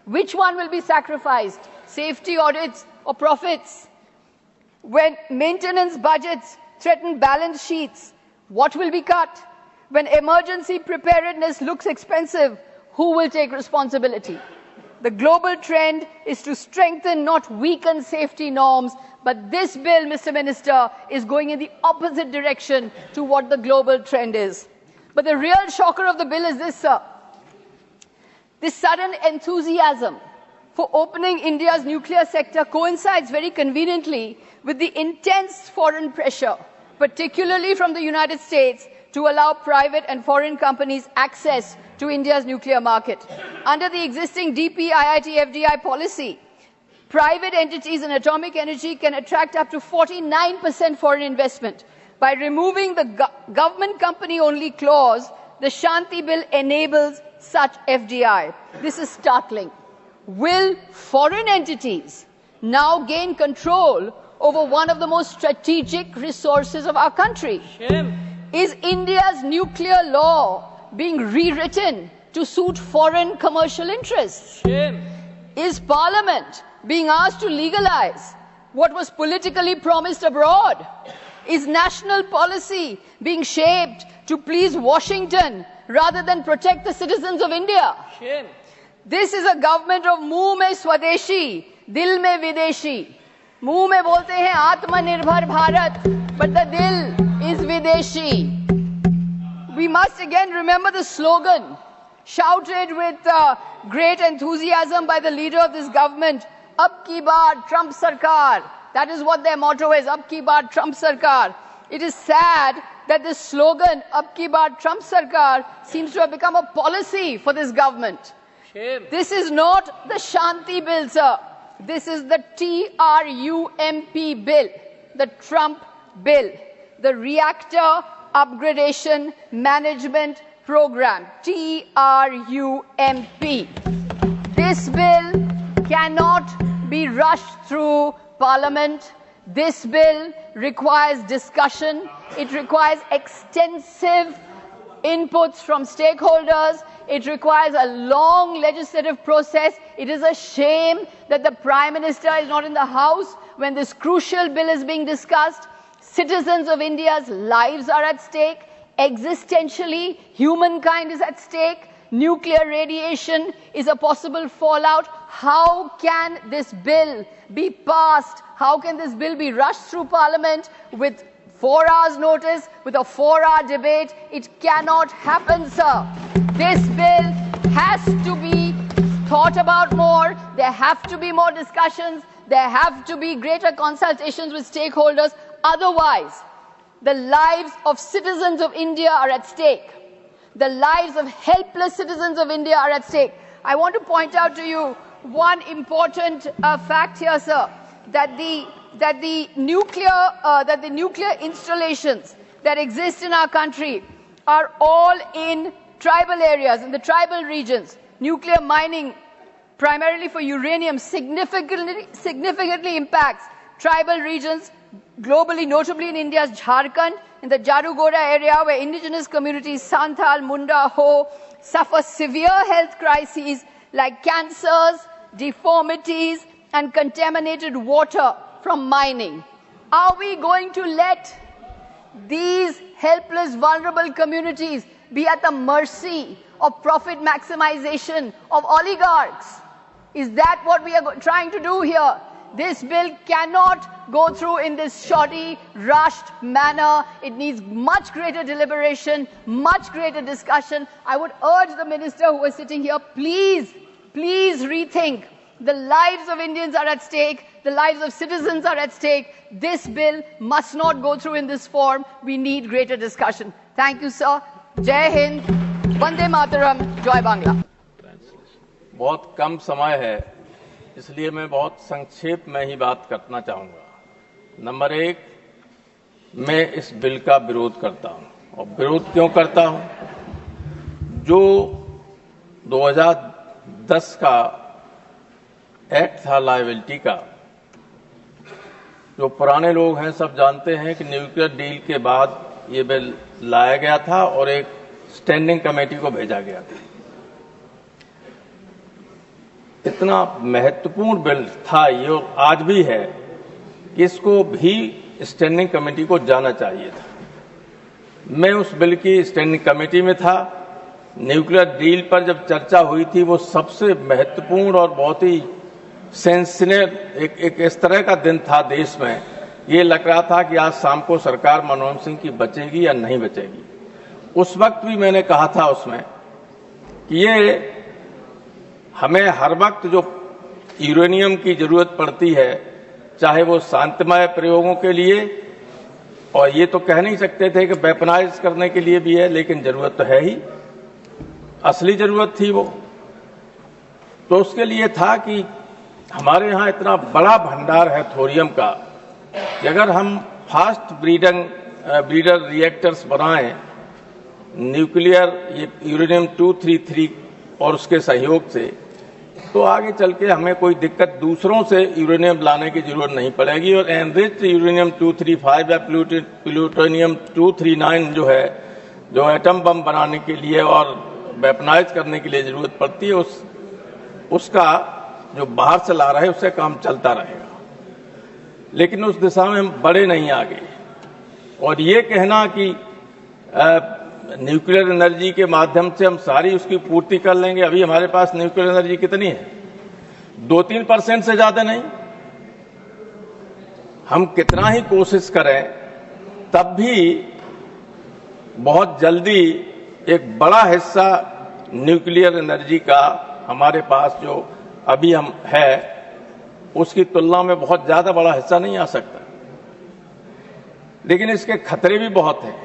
Which one will be sacrificed? Safety audits or profits? When maintenance budgets threaten balance sheets, what will be cut? When emergency preparedness looks expensive, who will take responsibility? The global trend is to strengthen, not weaken safety norms, but this bill, Mr. Minister, is going in the opposite direction to what the global trend is. But the real shocker of the bill is this, sir. This sudden enthusiasm for opening India's nuclear sector coincides very conveniently with the intense foreign pressure, particularly from the United States, to allow private and foreign companies access to India's nuclear market. Under the existing DP IIT FDI policy, private entities in atomic energy can attract up to 49% foreign investment. By removing the government company only clause, the Shanti Bill enables such FDI. This is startling. Will foreign entities now gain control over one of the most strategic resources of our country? Shame. Is India's nuclear law being rewritten to suit foreign commercial interests? Shame. Is Parliament being asked to legalize what was politically promised abroad? Is national policy being shaped to please Washington rather than protect the citizens of India? Shame. This is a government of मुंह में स्वदेशी, दिल में विदेशी. मुंह में बोलते हैं आत्मनिर्भर Bharat, but the dil is videshi. We must again remember the slogan shouted with great enthusiasm by the leader of this government, Ab ki baar Trump Sarkar. That is what their motto is, Ab ki baar Trump Sarkar. It is sad that this slogan, Ab ki baar Trump Sarkar, seems to have become a policy for this government. Shame. This is not the Shanti Bill, sir. This is the TRUMP bill, the Trump bill, the Reactor Upgradation Management Program, TRUMP. This bill cannot be rushed through Parliament. This bill requires discussion. It requires extensive inputs from stakeholders. It requires a long legislative process. It is a shame that the Prime Minister is not in the House when this crucial bill is being discussed. Citizens of India's lives are at stake. Existentially, humankind is at stake. Nuclear radiation is a possible fallout. How can this bill be passed? How can this bill be rushed through Parliament with 4 hours notice, with a 4-hour debate? It cannot happen, sir. This bill has to be thought about more. There have to be more discussions. There have to be greater consultations with stakeholders. Otherwise, the lives of citizens of India are at stake. The lives of helpless citizens of India are at stake. I want to point out to you one important fact here, sir, that the nuclear installations that exist in our country are all in tribal areas, in the tribal regions. Nuclear mining, primarily for uranium, significantly impacts tribal regions globally, notably in India's Jharkhand, in the Jarugoda area, where indigenous communities, Santhal, Munda, Ho, suffer severe health crises like cancers, deformities, and contaminated water from mining. Are we going to let these helpless, vulnerable communities be at the mercy of profit maximization of oligarchs? Is that what we are trying to do here? This bill cannot go through in this shoddy, rushed manner. It needs much greater deliberation, much greater discussion. I would urge the minister who is sitting here, please rethink. The lives of Indians are at stake. The lives of citizens are at stake. This bill must not go through in this form. We need greater discussion. Thank you, sir. Jai Hind, Vande Mataram, Joy Bangla. बहुत कम समय है, इसलिए मैं बहुत संक्षेप में ही बात करना चाहूंगा। नंबर 1, मैं इस बिल का विरोध करता हूं। और विरोध क्यों करता हूं? जो 2010 का एक्ट था लायबिलिटी का, जो पुराने लोग हैं सब जानते हैं कि न्यूक्लियर डील के बाद ये बिल लाया गया था और एक स्टैंडिंग कमेटी को भेजा गया था। इतना महत्वपूर्ण बिल था ये, और आज भी है, कि इसको भी स्टैंडिंग कमेटी को जाना चाहिए था। मैं उस बिल की स्टैंडिंग कमेटी में था। न्यूक्लियर डील पर जब चर्चा हुई थी, वो सबसे महत्वपूर्ण और बहुत ही सेंसिटिव एक इस तरह का दिन था देश में। ये लग रहा था कि आज शाम को सरकार मनमोहन सिंह की बचेगी या नहीं बचेगी। उस वक्त भी मैंने कहा था उसमें कि ये हमें हर वक्त जो यूरेनियम की जरूरत पड़ती है, चाहे वो शांतिमय प्रयोगों के लिए, और ये तो कह नहीं सकते थे कि वेपनाइज करने के लिए भी है, लेकिन जरूरत तो है ही, असली जरूरत थी वो। तो उसके लिए था कि हमारे यहाँ इतना बड़ा भंडार है थोरियम का कि अगर हम फास्ट ब्रीडिंग ब्रीडर रिएक्टर्स बनाएं न्यूक्लियर यूरेनियम 233 और उसके सहयोग से, तो आगे चल के हमें कोई दिक्कत दूसरों से यूरेनियम लाने की जरूरत नहीं पड़ेगी। और एनरिच्ड यूरेनियम 235 या प्लूटोनियम 239 जो है, जो एटम बम बनाने के लिए और वेपनाइज करने के लिए जरूरत पड़ती है, उसका जो बाहर से ला रहे हैं उससे काम चलता रहेगा, लेकिन उस दिशा में हम बढ़े नहीं आगे। और ये कहना कि न्यूक्लियर एनर्जी के माध्यम से हम सारी उसकी पूर्ति कर लेंगे, अभी हमारे पास न्यूक्लियर एनर्जी कितनी है? 2-3% से ज्यादा नहीं। हम कितना ही कोशिश करें तब भी बहुत जल्दी एक बड़ा हिस्सा न्यूक्लियर एनर्जी का हमारे पास जो अभी हम है उसकी तुलना में बहुत ज्यादा बड़ा हिस्सा नहीं आ सकता। लेकिन इसके खतरे भी बहुत हैं।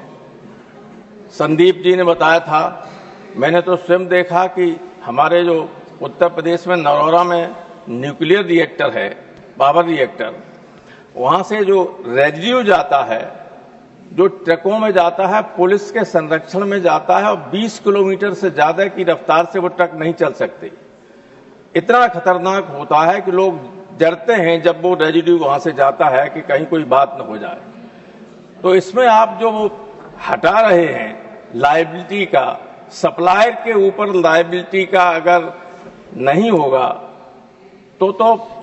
संदीप जी ने बताया था, मैंने तो स्वयं देखा कि हमारे जो उत्तर प्रदेश में नरौरा में न्यूक्लियर रिएक्टर है, पावर रिएक्टर, वहां से जो रेजिड्यू जाता है, जो ट्रकों में जाता है, पुलिस के संरक्षण में जाता है, और 20 किलोमीटर से ज्यादा की रफ्तार से वो ट्रक नहीं चल सकते। इतना खतरनाक होता है कि लोग डरते हैं जब वो रेजिड्यू वहां से जाता है कि कहीं कोई बात न हो जाए। तो इसमें आप जो हटा रहे हैं लायबिलिटी का, सप्लायर के ऊपर लायबिलिटी का अगर नहीं होगा तो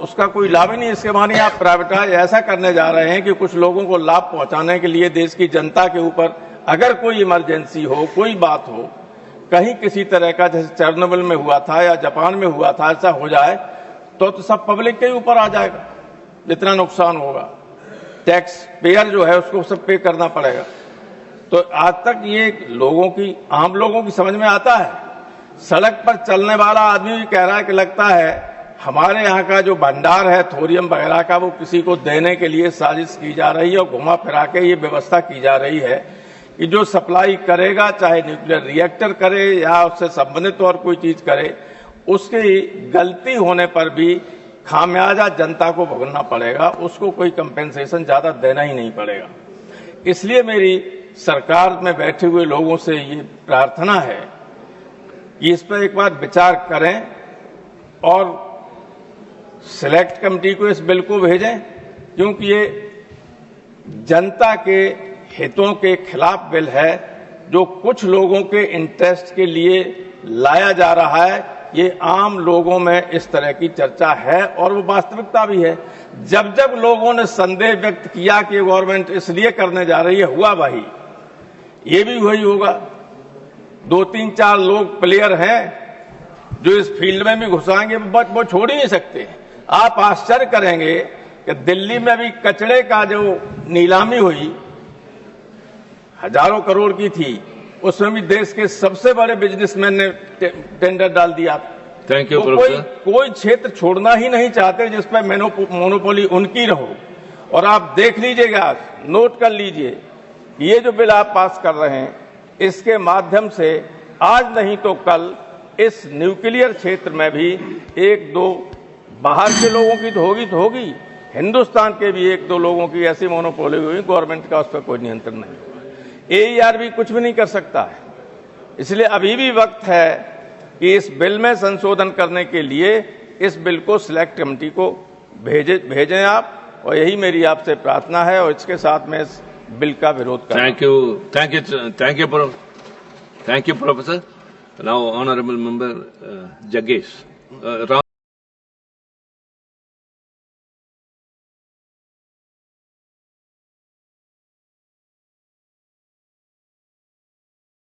उसका कोई लाभ ही नहीं। इसके माने आप प्राइवेटाइज ऐसा करने जा रहे हैं कि कुछ लोगों को लाभ पहुंचाने के लिए देश की जनता के ऊपर अगर कोई इमरजेंसी हो, कोई बात हो, कहीं किसी तरह का, जैसे चेरनोबिल में हुआ था या जापान में हुआ था, ऐसा हो जाए तो सब पब्लिक के ऊपर आ जाएगा। जितना नुकसान होगा टैक्स पेयर जो है उसको सब पे करना पड़ेगा। तो आज तक ये लोगों की, आम लोगों की समझ में आता है। सड़क पर चलने वाला आदमी भी कह रहा है कि लगता है हमारे यहाँ का जो भंडार है थोरियम वगैरह का, वो किसी को देने के लिए साजिश की जा रही है और घुमा फिरा के ये व्यवस्था की जा रही है कि जो सप्लाई करेगा, चाहे न्यूक्लियर रिएक्टर करे या उससे संबंधित और कोई चीज करे, उसकी गलती होने पर भी खामियाजा जनता को भुगतना पड़ेगा, उसको कोई कंपेंसेशन ज्यादा देना ही नहीं पड़ेगा। इसलिए मेरी सरकार में बैठे हुए लोगों से ये प्रार्थना है कि इस पर एक बार विचार करें और सिलेक्ट कमेटी को इस बिल को भेजें, क्योंकि ये जनता के हितों के खिलाफ बिल है। जो कुछ लोगों के इंटरेस्ट के लिए लाया जा रहा है, ये आम लोगों में इस तरह की चर्चा है और वो वास्तविकता भी है। जब जब लोगों ने संदेह व्यक्त किया कि गवर्नमेंट इसलिए करने जा रही है, हुआ भाई, ये भी वही होगा। 2-3-4 लोग प्लेयर हैं जो इस फील्ड में भी घुसाएंगे, वो छोड़ ही नहीं सकते। आप आश्चर्य करेंगे कि दिल्ली में भी कचरे का जो नीलामी हुई, हजारों करोड़ की थी, उसमें भी देश के सबसे बड़े बिजनेसमैन ने टेंडर डाल दिया। Thank you. तो कोई क्षेत्र छोड़ना ही नहीं चाहते जिस पर मोनोपोली उनकी रहो। और आप देख लीजिएगा, नोट कर लीजिए, ये जो बिल आप पास कर रहे हैं, इसके माध्यम से आज नहीं तो कल इस न्यूक्लियर क्षेत्र में भी 1-2 बाहर के लोगों की तो होगी, हिंदुस्तान के भी 1-2 लोगों की ऐसी मोनोपोली हुई, गवर्नमेंट का उस पर कोई नियंत्रण नहीं होगा। AER भी कुछ भी नहीं कर सकता है। इसलिए अभी भी वक्त है कि इस बिल में संशोधन करने के लिए इस बिल को सिलेक्ट कमेटी को भेजें आप, और यही मेरी आपसे प्रार्थना है। और इसके साथ में इस बिल का विरोध करें। Thank you professor. Now honourable member जगेश राम।